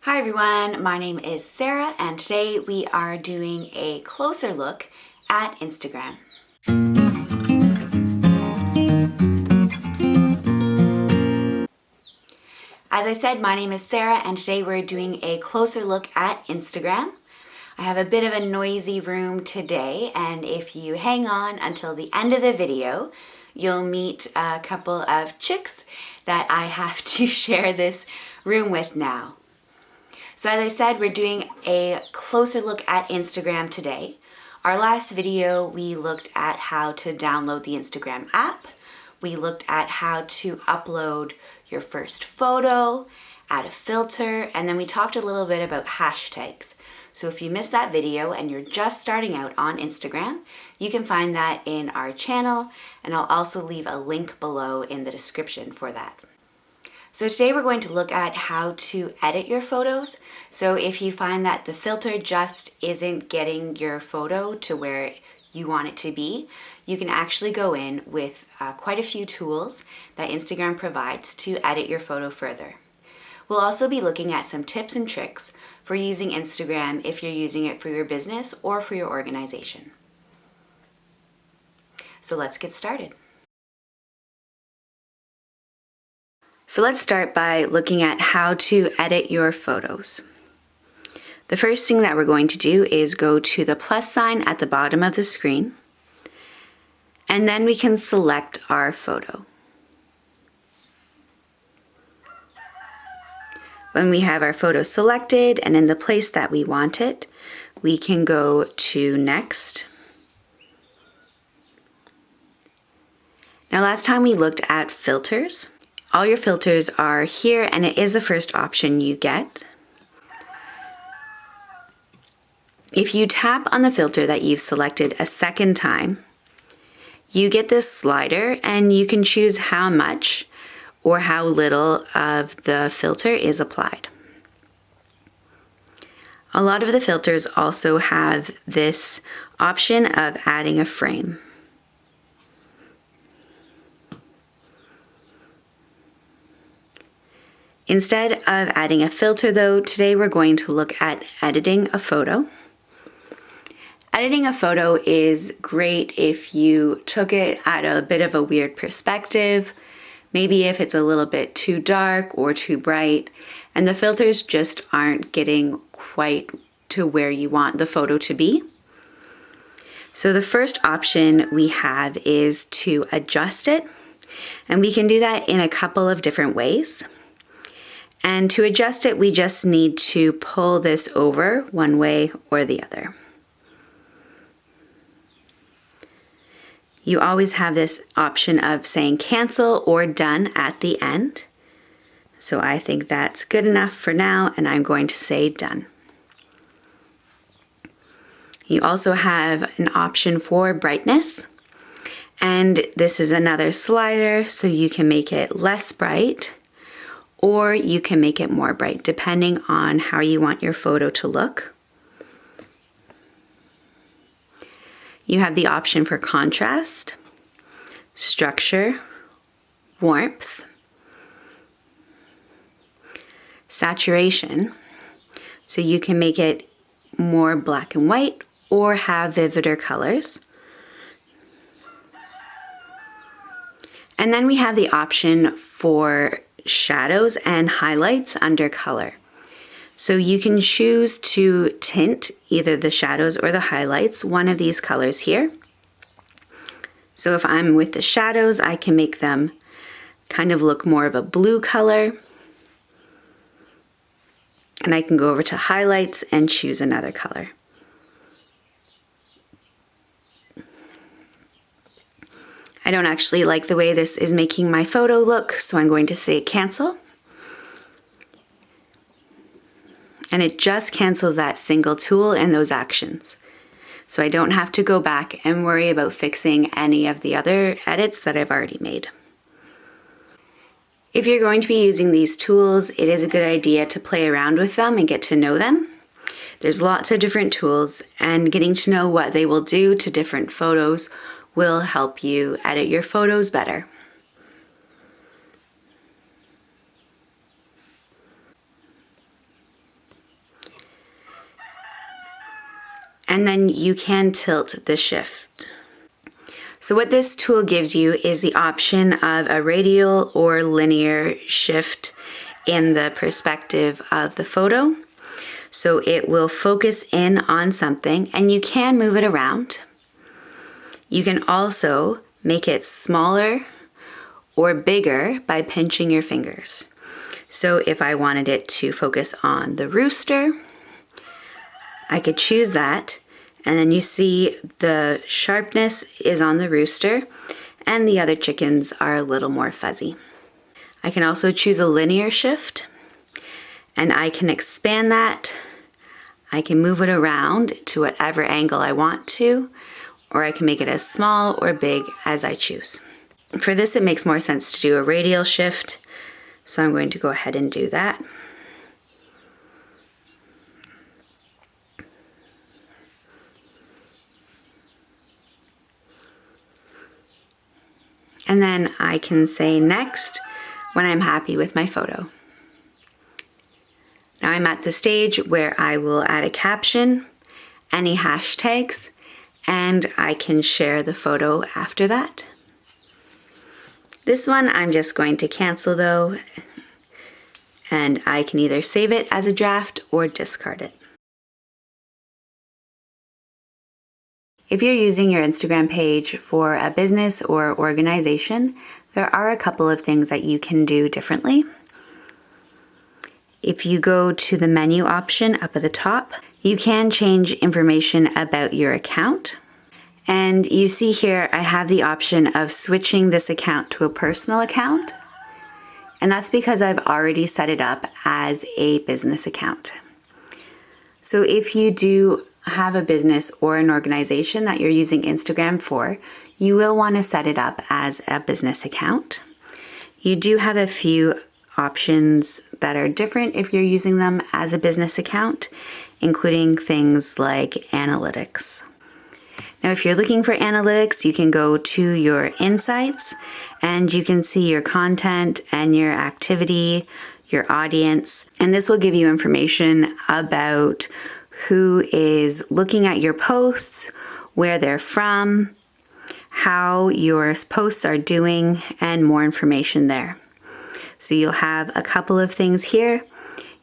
Hi everyone, my name is Sarah and today we are doing a closer look at Instagram. As I said, my name is Sarah and today we're doing a closer look at Instagram. I have a bit of a noisy room today, and if you hang on until the end of the video, you'll meet a couple of chicks that I have to share this room with now. So as I said, we're doing a closer look at Instagram today. Our last video, we looked at how to download the Instagram app. We looked at how to upload your first photo, add a filter, and then we talked a little bit about hashtags. So if you missed that video and you're just starting out on Instagram, you can find that in our channel, and I'll also leave a link below in the description for that. So today we're going to look at how to edit your photos. So if you find that the filter just isn't getting your photo to where you want it to be, you can actually go in with quite a few tools that Instagram provides to edit your photo further. We'll also be looking at some tips and tricks for using Instagram if you're using it for your business or for your organization. So let's get started. So let's start by looking at how to edit your photos. The first thing that we're going to do is go to the plus sign at the bottom of the screen, and then we can select our photo. When we have our photo selected and in the place that we want it, we can go to Next. Now last time we looked at filters. All your filters are here, and it is the first option you get. If you tap on the filter that you've selected a second time, you get this slider and you can choose how much or how little of the filter is applied. A lot of the filters also have this option of adding a frame. Instead of adding a filter though, today we're going to look at editing a photo. Editing a photo is great if you took it at a bit of a weird perspective, maybe if it's a little bit too dark or too bright, and the filters just aren't getting quite to where you want the photo to be. So the first option we have is to adjust it, and we can do that in a couple of different ways. And to adjust it, we just need to pull this over one way or the other. You always have this option of saying cancel or done at the end. So I think that's good enough for now, and I'm going to say done. You also have an option for brightness, and this is another slider, so you can make it less bright or you can make it more bright, depending on how you want your photo to look. You have the option for contrast, structure, warmth, saturation, so you can make it more black and white or have vivider colors. And then we have the option for shadows and highlights under color. So you can choose to tint either the shadows or the highlights, one of these colors here. So if I'm with the shadows, I can make them kind of look more of a blue color. And I can go over to highlights and choose another color. I don't actually like the way this is making my photo look, so I'm going to say cancel. And it just cancels that single tool and those actions. So I don't have to go back and worry about fixing any of the other edits that I've already made. If you're going to be using these tools, it is a good idea to play around with them and get to know them. There's lots of different tools, and getting to know what they will do to different photos will help you edit your photos better. and then you can tilt the shift. So what this tool gives you is the option of a radial or linear shift in the perspective of the photo. So it will focus in on something and you can move it around. You can also make it smaller or bigger by pinching your fingers. So if I wanted it to focus on the rooster, I could choose that, and then you see the sharpness is on the rooster and the other chickens are a little more fuzzy. I can also choose a linear shift and I can expand that. I can move it around to whatever angle I want to, or I can make it as small or big as I choose. For this, it makes more sense to do a radial shift, so I'm going to go ahead and do that. And then I can say next when I'm happy with my photo. Now I'm at the stage where I will add a caption, any hashtags, and I can share the photo after that. This one I'm just going to cancel though, and I can either save it as a draft or discard it. If you're using your Instagram page for a business or organization, there are a couple of things that you can do differently. If you go to the menu option up at the top, you can change information about your account. And you see here, I have the option of switching this account to a personal account. And that's because I've already set it up as a business account. So if you do have a business or an organization that you're using Instagram for, you will want to set it up as a business account. You do have a few options that are different if you're using them as a business account, including things like analytics. Now, if you're looking for analytics, you can go to your insights and you can see your content and your activity, your audience, and this will give you information about who is looking at your posts, where they're from, how your posts are doing, and more information there. So you'll have a couple of things here.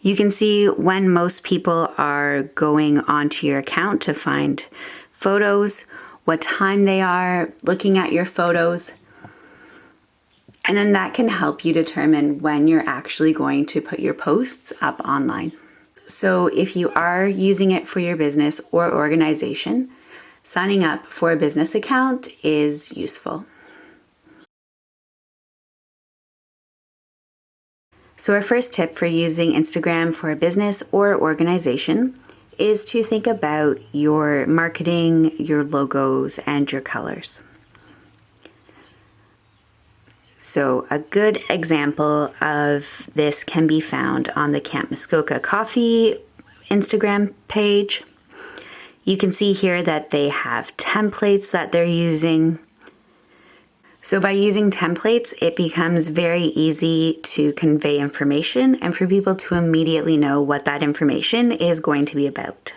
You can see when most people are going onto your account to find photos, what time they are looking at your photos, and then that can help you determine when you're actually going to put your posts up online. So if you are using it for your business or organization, signing up for a business account is useful. So our first tip for using Instagram for a business or organization is to think about your marketing, your logos, and your colors. So a good example of this can be found on the Camp Muskoka Coffee Instagram page. You can see here that they have templates that they're using. So by using templates, it becomes very easy to convey information and for people to immediately know what that information is going to be about.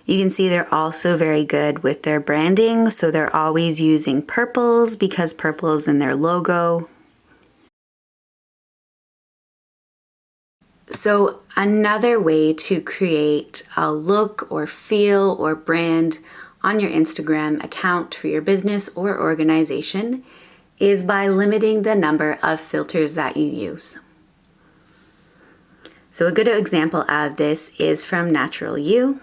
You can see they're also very good with their branding, so they're always using purples because purple is in their logo. So another way to create a look or feel or brand on your Instagram account for your business or organization is by limiting the number of filters that you use. So a good example of this is from Natural You.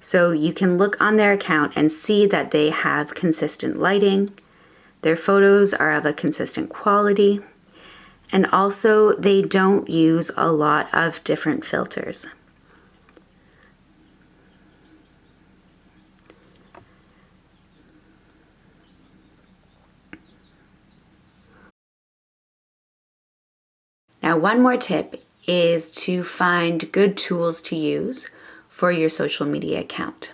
So you can look on their account and see that they have consistent lighting, their photos are of a consistent quality, and also they don't use a lot of different filters. Now, one more tip is to find good tools to use for your social media account.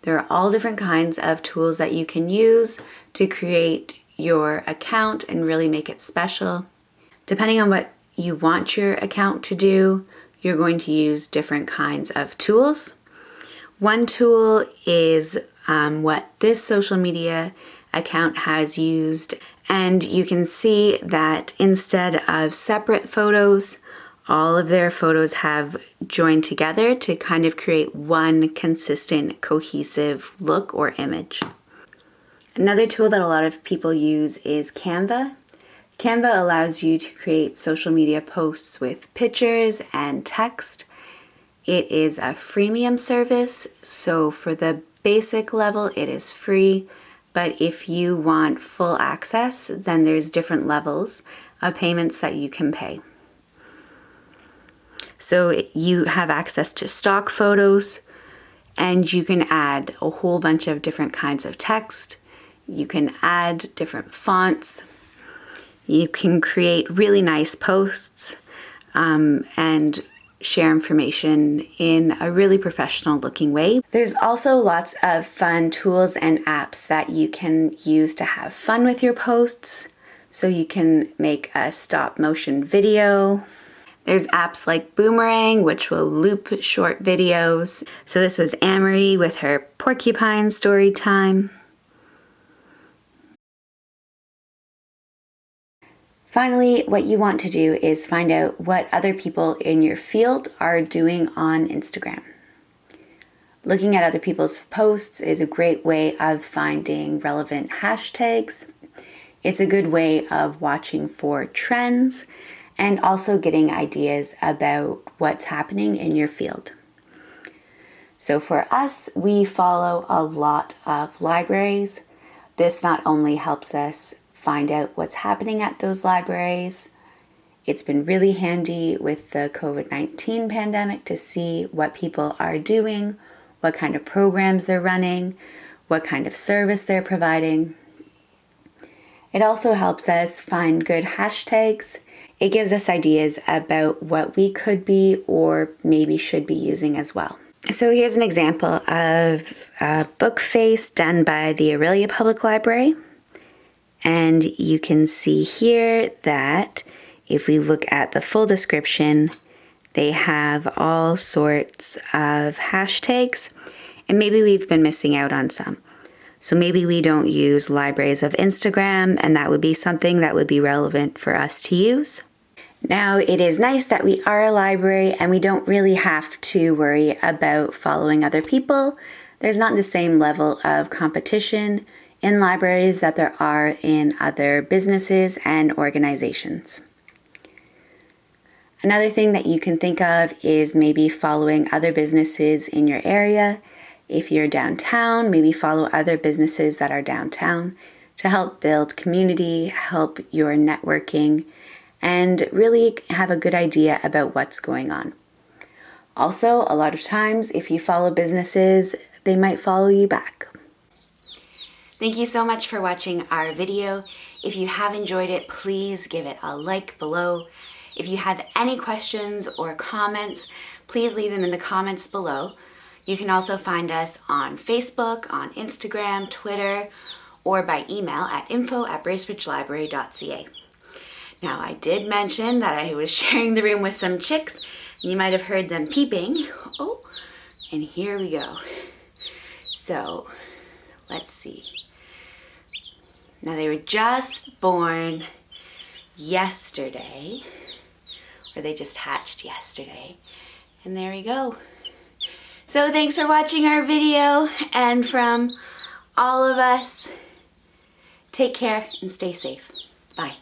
There are all different kinds of tools that you can use to create your account and really make it special. Depending on what you want your account to do, you're going to use different kinds of tools. One tool is what this social media account has used, and you can see that instead of separate photos, all of their photos have joined together to kind of create one consistent, cohesive look or image. Another tool that a lot of people use is Canva. Canva allows you to create social media posts with pictures and text. It is a freemium service, so for the basic level it is free, but if you want full access, then there's different levels of payments that you can pay. So you have access to stock photos, and you can add a whole bunch of different kinds of text. You can add different fonts. You can create really nice posts and share information in a really professional looking way. There's also lots of fun tools and apps that you can use to have fun with your posts. So you can make a stop motion video. There's apps like Boomerang, which will loop short videos. So this was Amory with her porcupine story time. Finally, what you want to do is find out what other people in your field are doing on Instagram. Looking at other people's posts is a great way of finding relevant hashtags. It's a good way of watching for trends and also getting ideas about what's happening in your field. So for us, we follow a lot of libraries. This not only helps us find out what's happening at those libraries. It's been really handy with the COVID-19 pandemic to see what people are doing, what kind of programs they're running, what kind of service they're providing. It also helps us find good hashtags. It gives us ideas about what we could be or maybe should be using as well. So here's an example of a book face done by the Aurelia Public Library. And you can see here that if we look at the full description, they have all sorts of hashtags, and maybe we've been missing out on some. So maybe we don't use libraries of Instagram, and that would be something that would be relevant for us to use. Now, it is nice that we are a library and we don't really have to worry about following other people. There's not the same level of competition in libraries that there are in other businesses and organizations. Another thing that you can think of is maybe following other businesses in your area. If you're downtown, maybe follow other businesses that are downtown to help build community, help your networking, and really have a good idea about what's going on. Also, a lot of times, if you follow businesses, they might follow you back. Thank you so much for watching our video. If you have enjoyed it, please give it a like below. If you have any questions or comments, please leave them in the comments below. You can also find us on Facebook, on Instagram, Twitter, or by email at info@bracebridgelibrary.ca. Now, I did mention that I was sharing the room with some chicks. You might have heard them peeping. Oh, and here we go. So, let's see. Now, they were just born yesterday, or they just hatched yesterday, and there we go. So thanks for watching our video, and from all of us, take care and stay safe. Bye.